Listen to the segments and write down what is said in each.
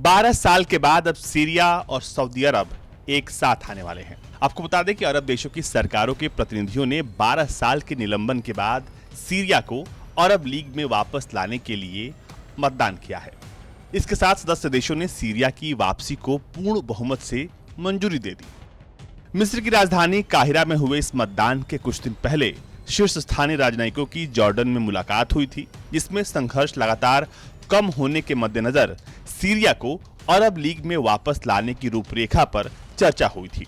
12 साल के बाद अब सीरिया और सऊदी अरब एक साथ आने वाले हैं। आपको बता दें कि अरब देशों की सरकारों के प्रतिनिधियों ने 12 साल के निलंबन के बाद सीरिया को अरब लीग में वापस लाने के लिए मतदान किया है। इसके साथ सदस्य देशों ने सीरिया की वापसी को पूर्ण बहुमत से मंजूरी दे दी। मिस्र की राजधानी काहिरा में हुए इस मतदान के कुछ दिन पहले शीर्ष स्थानीय राजनयिकों की जॉर्डन में मुलाकात हुई थी, जिसमें संघर्ष लगातार कम होने के मद्देनजर सीरिया को अरब लीग में वापस लाने की रूपरेखा पर चर्चा हुई थी।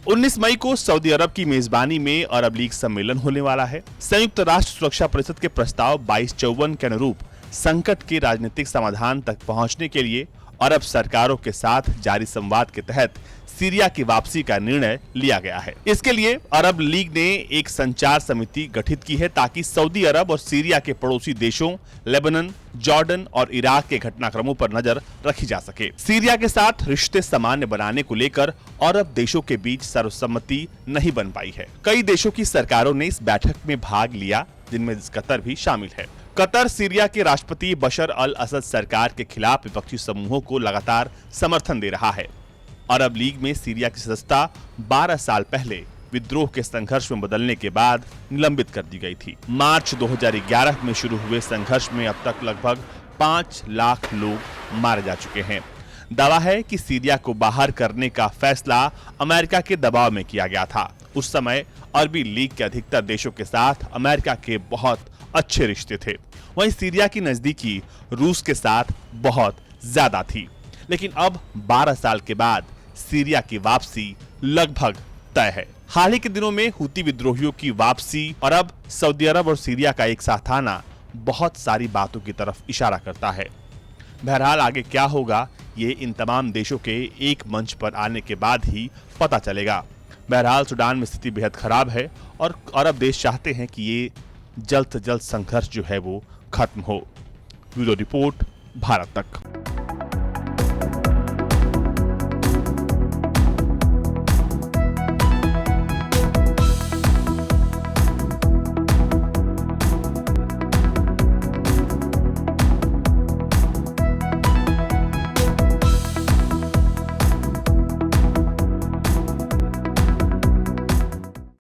19 मई को सऊदी अरब की मेजबानी में अरब लीग सम्मेलन होने वाला है। संयुक्त राष्ट्र सुरक्षा परिषद के प्रस्ताव 2254 के अनुरूप संकट के राजनीतिक समाधान तक पहुंचने के लिए अरब सरकारों के साथ जारी संवाद के तहत सीरिया की वापसी का निर्णय लिया गया है। इसके लिए अरब लीग ने एक संचार समिति गठित की है ताकि सऊदी अरब और सीरिया के पड़ोसी देशों लेबनान, जॉर्डन और इराक के घटनाक्रमों पर नजर रखी जा सके। सीरिया के साथ रिश्ते सामान्य बनाने को लेकर अरब देशों के बीच सर्वसम्मति नहीं बन पाई है। कई देशों की सरकारों ने इस बैठक में भाग लिया, जिनमें कतर भी शामिल है। कतर सीरिया के राष्ट्रपति बशर अल असद सरकार के खिलाफ विपक्षी समूहों को लगातार समर्थन दे रहा है। अरब लीग में सीरिया की सदस्यता 12 साल पहले विद्रोह के संघर्ष में बदलने के बाद निलंबित कर दी गई थी। मार्च 2011 में शुरू हुए संघर्ष में अब तक लगभग 5 लाख लोग मारे जा चुके हैं। दावा है कि सीरिया को बाहर करने का फैसला अमेरिका के दबाव में किया गया था। उस समय अरबी लीग के अधिकतर देशों के साथ अमेरिका के बहुत अच्छे रिश्ते थे। वहीं सीरिया की नजदीकी रूस के साथ बहुत ज्यादा थी। लेकिन अब 12 साल के बाद सीरिया की वापसी लगभग तय है। हाल ही के दिनों में हुती विद्रोहियों की वापसी और अब सऊदी अरब और सीरिया का एक साथ आना बहुत सारी बातों की तरफ इशारा करता है। बहरहाल आगे क्या होगा, ये इन तमाम देशों के एक मंच पर आने के बाद ही पता चलेगा। बहरहाल सूडान में स्थिति बेहद खराब है और अरब देश चाहते हैं कि ये जल्द से जल्द संघर्ष जो है वो खत्म हो। ब्यूरो रिपोर्ट, भारत तक।